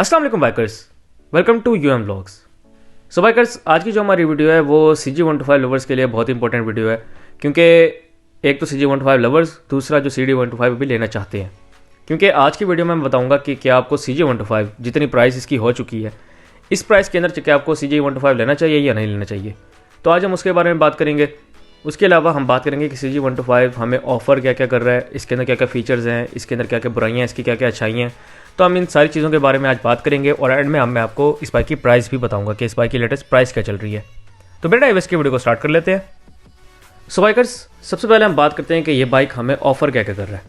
अस्सलाम वालेकुम bikers, welcome to UM vlogs. So bikers, आज की जो हमारी वीडियो है वो CG125 लवर्स के लिए बहुत इंपॉर्टेंट वीडियो है, क्योंकि एक तो CG125 लवर्स, दूसरा जो CD125 भी लेना चाहते हैं। क्योंकि आज की वीडियो में मैं बताऊंगा कि क्या आपको CG125 जितनी प्राइस इसकी हो चुकी है, इस प्राइस के अंदर क्या आपको CG125 लेना चाहिए या नहीं लेना चाहिए। तो आज हम उसके बारे में बात करेंगे। उसके अलावा हम बात करेंगे कि CG125 हमें ऑफ़र क्या क्या कर रहा है, इसके अंदर क्या क्या फ़ीचर्स हैं, इसके अंदर क्या क्या बुराइयाँ हैं, इसकी क्या क्या अच्छाइयाँ हैं। तो हम इन सारी चीज़ों के बारे में आज बात करेंगे और एंड में मैं आपको इस बाइक की प्राइस भी बताऊंगा कि इस बाइक की लेटेस्ट प्राइस क्या चल रही है। तो बेटा इसकी वीडियो को स्टार्ट कर लेते हैं। सो बाइकर्स, सबसे पहले हम बात करते हैं कि ये बाइक हमें ऑफ़र क्या क्या कर रहा है।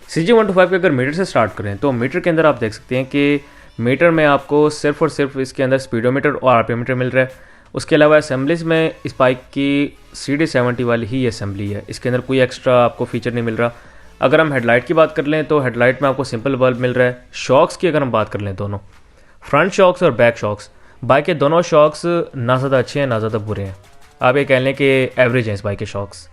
CG125 के अगर मीटर से स्टार्ट करें तो मीटर के अंदर आप देख सकते हैं कि मीटर में आपको सिर्फ और सिर्फ इसके अंदर स्पीडोमीटर और RPM मिल रहा है। उसके अलावा असेंबलीज में इस बाइक की CD70 वाली ही असेंबली है, इसके अंदर कोई एक्स्ट्रा आपको फीचर नहीं मिल रहा। अगर हम हेडलाइट की बात कर लें तो हेडलाइट में आपको सिंपल बल्ब मिल रहा है। शॉक्स की अगर हम बात कर लें, दोनों फ्रंट शॉक्स और बैक शॉक्स, बाइक के दोनों शॉक्स ना ज़्यादा अच्छे हैं ना ज़्यादा बुरे हैं, आप ये कह लें कि एवरेज हैं इस बाइक के शॉक्स।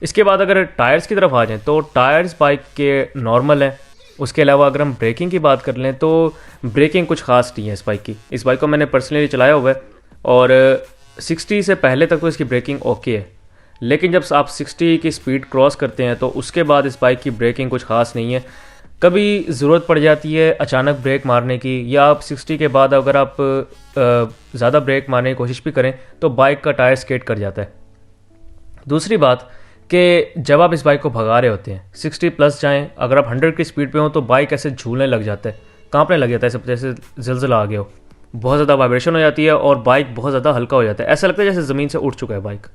इसके बाद अगर टायर्स की तरफ आ जाएँ तो टायर्स बाइक के नॉर्मल हैं। उसके अलावा अगर हम ब्रेकिंग की बात कर लें तो ब्रेकिंग कुछ खास नहीं है इस बाइक की। इस बाइक को मैंने पर्सनली चलाया हुआ है और 60 से पहले तक तो इसकी ब्रेकिंग ओके है, लेकिन जब आप 60 की स्पीड क्रॉस करते हैं तो उसके बाद इस बाइक की ब्रेकिंग कुछ खास नहीं है। कभी ज़रूरत पड़ जाती है अचानक ब्रेक मारने की, या आप 60 के बाद अगर आप ज़्यादा ब्रेक मारने की कोशिश भी करें तो बाइक का टायर स्केट कर जाता है। दूसरी बात कि जब आप इस बाइक को भगा रहे होते हैं 60 प्लस जाएं, अगर आप 100 की स्पीड पे हो तो बाइक ऐसे झूलने लग जाता है, कांपने लग जाता है, जैसे ज़िलज़िला आ गया हो, बहुत ज़्यादा वाइब्रेशन हो जाती है और बाइक बहुत ज़्यादा हल्का हो जाता है। ऐसा लगता है जैसे ज़मीन से उठ चुका है बाइक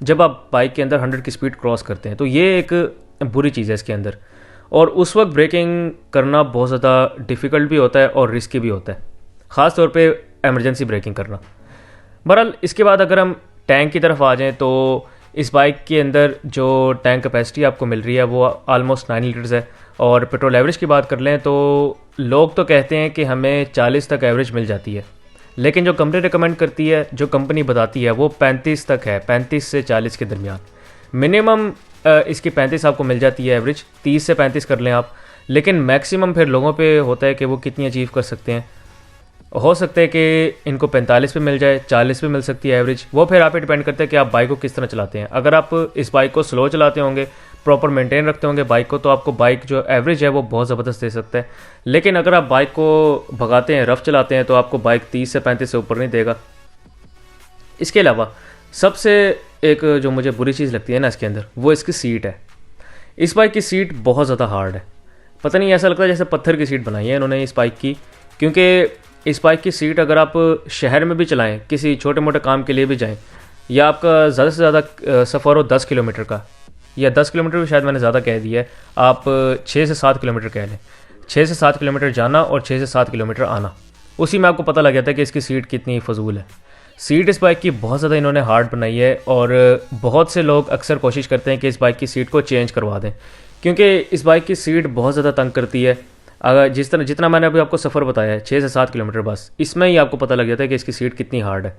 जब आप बाइक के अंदर 100 की स्पीड क्रॉस करते हैं। तो ये एक बुरी चीज़ है इसके अंदर, और उस वक्त ब्रेकिंग करना बहुत ज़्यादा डिफ़िकल्ट भी होता है और रिस्की भी होता है, ख़ास तौर पे एमरजेंसी ब्रेकिंग करना। बहरहाल, इसके बाद अगर हम टैंक की तरफ आ जाएँ तो इस बाइक के अंदर जो टैंक कैपेसिटी आपको मिल रही है वो ऑलमोस्ट 9 लीटर्स है। और पेट्रोल एवरेज की बात कर लें तो लोग तो कहते हैं कि हमें 40 तक एवरेज मिल जाती है, लेकिन जो कंपनी रिकमेंड करती है, जो कंपनी बताती है वो 35 तक है, 35 से 40 के दरमियान। मिनिमम इसकी 35 आपको मिल जाती है एवरेज, 30 से 35 कर लें आप, लेकिन मैक्सिमम फिर लोगों पे होता है कि वो कितनी अचीव कर सकते हैं। हो सकता है कि इनको 45 पे मिल जाए, 40 पे मिल सकती है एवरेज। वो फिर आप पे डिपेंड करता है कि आप बाइक को किस तरह चलाते हैं। अगर आप इस बाइक को स्लो चलाते होंगे, प्रॉपर मेंटेन रखते होंगे बाइक को, तो आपको बाइक जो एवरेज है वो बहुत ज़बरदस्त दे सकता है। लेकिन अगर आप बाइक को भगाते हैं, रफ चलाते हैं, तो आपको बाइक 30 से 35 से ऊपर नहीं देगा। इसके अलावा सबसे एक जो मुझे बुरी चीज़ लगती है ना इसके अंदर, वो इसकी सीट है। इस बाइक की सीट बहुत ज़्यादा हार्ड है, पता नहीं, ऐसा लगता है जैसे पत्थर की सीट बनाई है इन्होंने इस बाइक की। क्योंकि इस बाइक की सीट अगर आप शहर में भी चलाएं, किसी छोटे मोटे काम के लिए भी जाएं, या आपका ज़्यादा से ज़्यादा सफ़र हो 10 किलोमीटर का, या 10 किलोमीटर भी शायद मैंने ज़्यादा कह दिया है, आप 6 से 7 किलोमीटर कह लें, 6 से 7 किलोमीटर जाना और 6 से 7 किलोमीटर आना, उसी में आपको पता लग जाता है कि इसकी सीट कितनी फजूल है। सीट इस बाइक की बहुत ज़्यादा इन्होंने हार्ड बनाई है, और बहुत से लोग अक्सर कोशिश करते हैं कि इस बाइक की सीट को चेंज करवा दें, क्योंकि इस बाइक की सीट बहुत ज़्यादा तंग करती है। अगर जितना मैंने अभी आपको सफ़र बताया है 6 से 7 किलोमीटर, बस इसमें ही आपको पता लग जाता है कि इसकी सीट कितनी हार्ड है।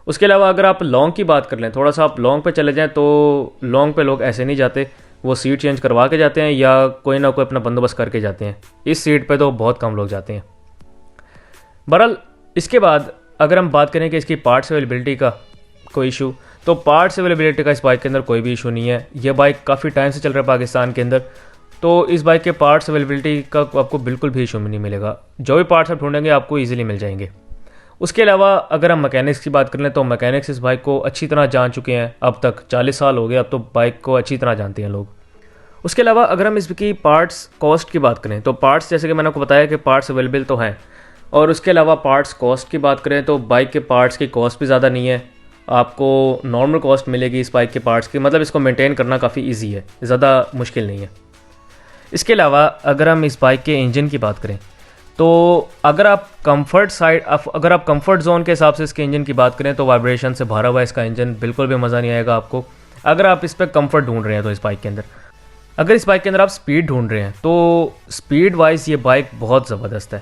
उसके अलावा अगर आप लॉन्ग की बात कर लें, थोड़ा सा आप लॉन्ग पे चले जाएं, तो लॉन्ग पे लोग ऐसे नहीं जाते, वो सीट चेंज करवा के जाते हैं या कोई ना कोई अपना बंदोबस्त करके जाते हैं। इस सीट पे तो बहुत कम लोग जाते हैं। बहरहाल, इसके बाद अगर हम बात करें कि इसकी पार्ट्स अवेलेबिलिटी का कोई इशू, तो पार्ट्स अवेलेबिलिटी का इस बाइक के अंदर कोई भी इशू नहीं है। यह बाइक काफ़ी टाइम से चल रहा है पाकिस्तान के अंदर, तो इस बाइक के पार्ट्स अवेलेबिलिटी का आपको बिल्कुल भी इशू नहीं मिलेगा। जो भी पार्ट्स आप ढूंढेंगे आपको ईजिली मिल जाएंगे। उसके अलावा अगर हम मैकेनिक्स की बात कर लें तो मैकेनिक्स इस बाइक को अच्छी तरह जान चुके हैं। अब तक 40 साल हो गए, अब तो बाइक को अच्छी तरह जानते हैं लोग। उसके अलावा अगर हम इसकी पार्ट्स कॉस्ट की बात करें तो पार्ट्स, जैसे कि मैंने आपको बताया कि पार्ट्स अवेलेबल तो हैं, और उसके अलावा पार्ट्स कॉस्ट की बात करें तो बाइक के पार्ट्स की कॉस्ट भी ज़्यादा नहीं है। आपको नॉर्मल कॉस्ट मिलेगी इस बाइक के पार्ट्स की, मतलब इसको मेंटेन करना काफ़ी ईजी है, ज़्यादा मुश्किल नहीं है। इसके अलावा अगर हम इस बाइक के इंजन की बात करें तो अगर आप कंफर्ट जोन के हिसाब से इसके इंजन की बात करें तो वाइब्रेशन से भरा हुआ इसका इंजन, बिल्कुल भी मज़ा नहीं आएगा आपको। अगर आप इस पर कंफर्ट ढूंढ रहे हैं तो इस बाइक के अंदर, अगर इस बाइक के अंदर आप स्पीड ढूंढ रहे हैं तो स्पीड वाइज ये बाइक बहुत ज़बरदस्त है।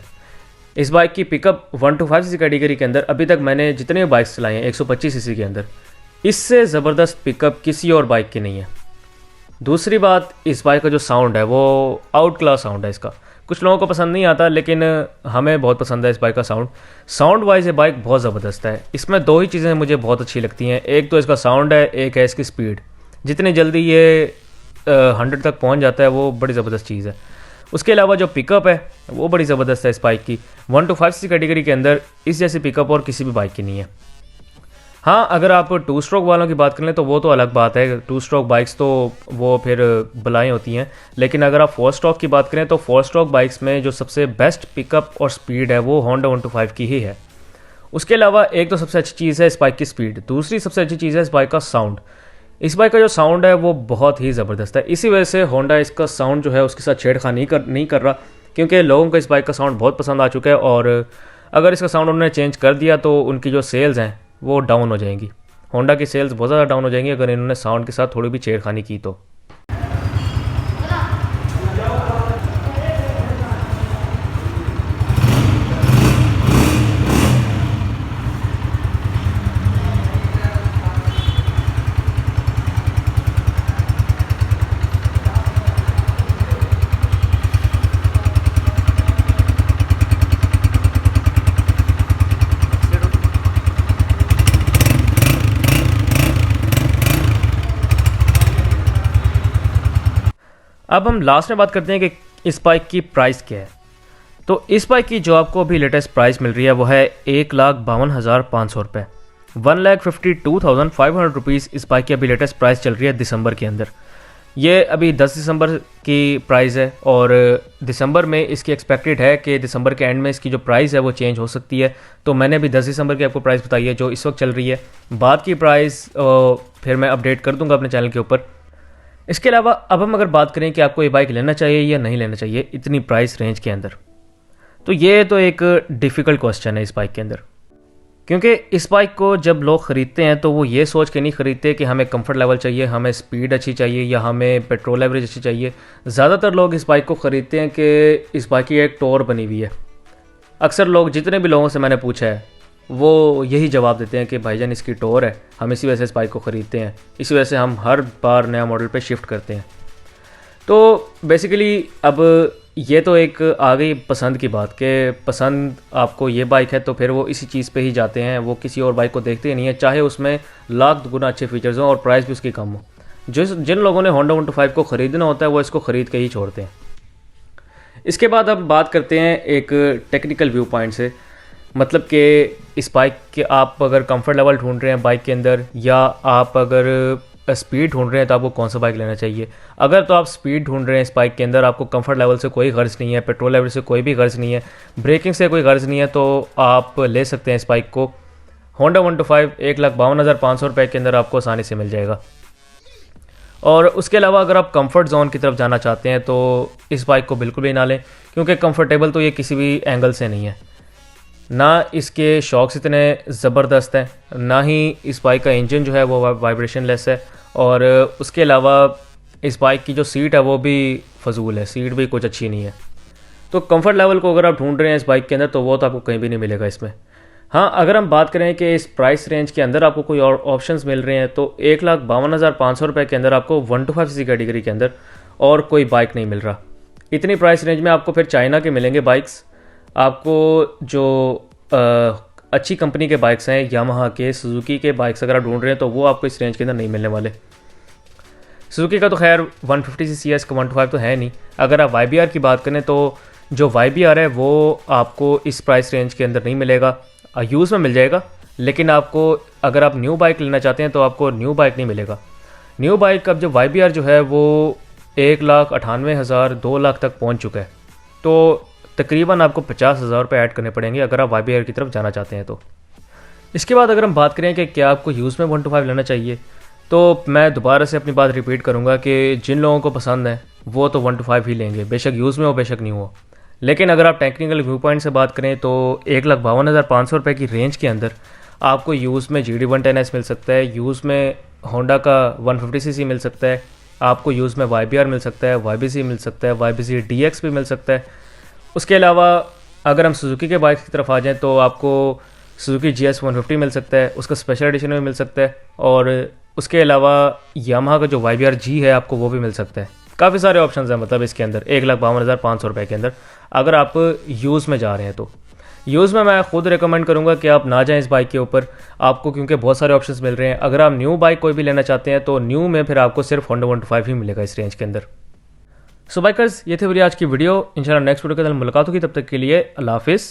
इस बाइक की पिकअप 125 सीसी कैटेगरी के अंदर अभी तक मैंने जितने भी बाइक्स चलाई हैं 125 सीसी के अंदर, इससे ज़बरदस्त पिकअप किसी और बाइक की नहीं है। दूसरी बात, इस बाइक का जो साउंड है वो आउट क्लास साउंड है इसका। कुछ लोगों को पसंद नहीं आता, लेकिन हमें बहुत पसंद है इस बाइक का साउंड वाइज ये बाइक बहुत ज़बरदस्त है। इसमें दो ही चीज़ें मुझे बहुत अच्छी लगती हैं, एक तो इसका साउंड है, एक है इसकी स्पीड। जितनी जल्दी ये 100 तक पहुंच जाता है वो बड़ी ज़बरदस्त चीज़ है। उसके अलावा जो पिकअप है वो बड़ी ज़बरदस्त है इस बाइक की। 1 to 5 कैटेगरी के अंदर इस जैसी पिकअप और किसी भी बाइक की नहीं है। हाँ, अगर आप 2 स्ट्रोक वालों की बात करें तो वो तो अलग बात है, 2 स्ट्रोक बाइक्स तो वो फिर बलाएँ होती हैं। लेकिन अगर आप 4 स्ट्रोक की बात करें तो 4 स्ट्रोक बाइक्स में जो सबसे बेस्ट पिकअप और स्पीड है वो होंडा 125 की ही है। उसके अलावा एक तो सबसे अच्छी चीज़ है इस बाइक की स्पीड, दूसरी सबसे अच्छी चीज़ है इस बाइक का साउंड। इस बाइक का जो साउंड है वो बहुत ही ज़बरदस्त है। इसी वजह से होंडा इसका साउंड जो है उसके साथ छेड़खानी नहीं कर रहा, क्योंकि लोगों को इस बाइक का साउंड बहुत पसंद आ चुका है। और अगर इसका साउंड उन्होंने चेंज कर दिया तो उनकी जो सेल्स हैं वो डाउन हो जाएंगी। होंडा की सेल्स बहुत ज़्यादा डाउन हो जाएंगी अगर इन्होंने साउंड के साथ थोड़ी भी छेड़खानी की तो। अब हम लास्ट में बात करते हैं कि इस बाइक की प्राइस क्या है। तो इस बाइक की जो आपको अभी लेटेस्ट प्राइस मिल रही है वो है 1,52,500 रुपये, 1,52,500 रुपीज़ इस बाइक की अभी लेटेस्ट प्राइस चल रही है दिसंबर के अंदर। ये अभी 10 दिसंबर की प्राइस है और दिसंबर में इसकी एक्सपेक्टेड है कि दिसंबर के एंड में इसकी जो प्राइस है वो चेंज हो सकती है। तो मैंने अभी 10 दिसंबर की आपको प्राइस बताई है जो इस वक्त चल रही है। बाद की प्राइस फिर मैं अपडेट कर दूंगा अपने चैनल के ऊपर। इसके अलावा अब हम अगर बात करें कि आपको ये बाइक लेना चाहिए या नहीं लेना चाहिए इतनी प्राइस रेंज के अंदर, तो ये तो एक डिफ़िकल्ट क्वेश्चन है इस बाइक के अंदर। क्योंकि इस बाइक को जब लोग ख़रीदते हैं तो वो ये सोच के नहीं ख़रीदते कि हमें कंफर्ट लेवल चाहिए, हमें स्पीड अच्छी चाहिए या हमें पेट्रोल एवरेज अच्छी चाहिए। ज़्यादातर लोग इस बाइक को ख़रीदते हैं कि इस बाइक की एक टॉर बनी हुई है। अक्सर लोग, जितने भी लोगों से मैंने पूछा है, वो यही जवाब देते हैं कि भाईजान इसकी टॉर है, हम इसी वजह से इस बाइक को ख़रीदते हैं, इसी वजह से हम हर बार नया मॉडल पे शिफ्ट करते हैं। तो बेसिकली अब ये तो एक आ गई पसंद की बात कि पसंद आपको ये बाइक है तो फिर वो इसी चीज़ पे ही जाते हैं, वो किसी और बाइक को देखते ही नहीं है, चाहे उसमें लाख गुना अच्छे फीचर्स हों और प्राइस भी उसकी कम हो। जिन लोगों ने होंडा 125 को ख़रीदना होता है वो इसको ख़रीद के ही छोड़ते हैं। इसके बाद अब बात करते हैं एक टेक्निकल व्यू पॉइंट से, मतलब कि इस बाइक के आप अगर कंफर्ट लेवल ढूंढ रहे हैं बाइक के अंदर या आप अगर स्पीड ढूंढ रहे हैं तो आपको कौन सा बाइक लेना चाहिए। अगर तो आप स्पीड ढूंढ रहे हैं इस बाइक के अंदर, आपको कंफर्ट लेवल से कोई गर्ज नहीं है, पेट्रोल लेवल से कोई भी गर्ज नहीं है, ब्रेकिंग से कोई गर्ज नहीं है, तो आप ले सकते हैं इस बाइक को। होंडा 125 1,52,500 रुपये के अंदर आपको आसानी से मिल जाएगा। और उसके अलावा अगर आप कंफर्ट जोन की तरफ जाना चाहते हैं तो इस बाइक को बिल्कुल भी ना लें, क्योंकि कंफर्टेबल तो ये किसी भी एंगल से नहीं है। ना इसके शॉक्स इतने ज़बरदस्त हैं, ना ही इस बाइक का इंजन जो है वो वाइब्रेशन लेस है, और उसके अलावा इस बाइक की जो सीट है वो भी फजूल है, सीट भी कुछ अच्छी नहीं है। तो कंफर्ट लेवल को अगर आप ढूंढ रहे हैं इस बाइक के अंदर तो वो तो आपको कहीं भी नहीं मिलेगा इसमें। हाँ, अगर हम बात करें कि इस प्राइस रेंज के अंदर आपको कोई और ऑप्शंस मिल रहे हैं तो 1,52,500 रुपये के अंदर आपको 125cc कैटेगरी के अंदर और कोई बाइक नहीं मिल रहा। इतनी प्राइस रेंज में आपको फिर चाइना के मिलेंगे बाइक्स। आपको जो अच्छी कंपनी के बाइक्स हैं, यामाहा के, सुजुकी के बाइक्स अगर आप ढूंढ रहे हैं तो वो आपको इस रेंज के अंदर नहीं मिलने वाले। सुजुकी का तो खैर 150cc है, इसका 125 तो है नहीं। अगर आप YBR की बात करें तो जो YBR है वो आपको इस प्राइस रेंज के अंदर नहीं मिलेगा, यूज़ में मिल जाएगा, लेकिन आपको अगर आप न्यू बाइक लेना चाहते हैं तो आपको न्यू बाइक नहीं मिलेगा। न्यू बाइक अब जो YBR जो है वो 1,98,000 2 लाख तक पहुंच चुका है, तो तकरीबन आपको 50,000 रुपये ऐड करने पड़ेंगे अगर आप YBR की तरफ जाना चाहते हैं तो। इसके बाद अगर हम बात करें कि क्या आपको यूज़ में 125 लेना चाहिए, तो मैं दोबारा से अपनी बात रिपीट करूँगा कि जिन लोगों को पसंद है वो तो 125 ही लेंगे, बेशक यूज़ में हो बेशक नहीं हो। लेकिन अगर आप टेक्निकल व्यू पॉइंट से बात करें तो 1,52,500 रुपये की रेंज के अंदर आपको यूज़ में GD110S मिल सकता है, यूज़ में होंडा का 150cc मिल सकता है, आपको यूज़ में YBR मिल सकता है, YBC मिल सकता है, YBC DX भी मिल सकता है। उसके अलावा अगर हम सुजुकी के बाइक की तरफ आ जाएँ तो आपको सुजुकी GS 150 मिल सकता है, उसका स्पेशल एडिशन में मिल सकता है, और उसके अलावा यामाहा का जो YBR G है आपको वो भी मिल सकता है। काफ़ी सारे ऑप्शंस हैं मतलब इसके अंदर 1,52,500 रुपये के अंदर। अगर आप यूज़ में जा रहे हैं तो यूज़ में मैं खुद रिकमेंड करूंगा कि आप ना जाएं इस बाइक के ऊपर आपको, क्योंकि बहुत सारे ऑप्शंस मिल रहे हैं। अगर आप न्यू बाइक कोई भी लेना चाहते हैं तो न्यू में फिर आपको सिर्फ होंडा 125 ही मिलेगा इस रेंज के अंदर। सो बाइकर्स, ये थी मेरी आज की वीडियो। इंशाल्लाह नेक्स्ट वीडियो के अंदर मुलाकात होगी, तब तक के लिए अल्लाह हाफिज़।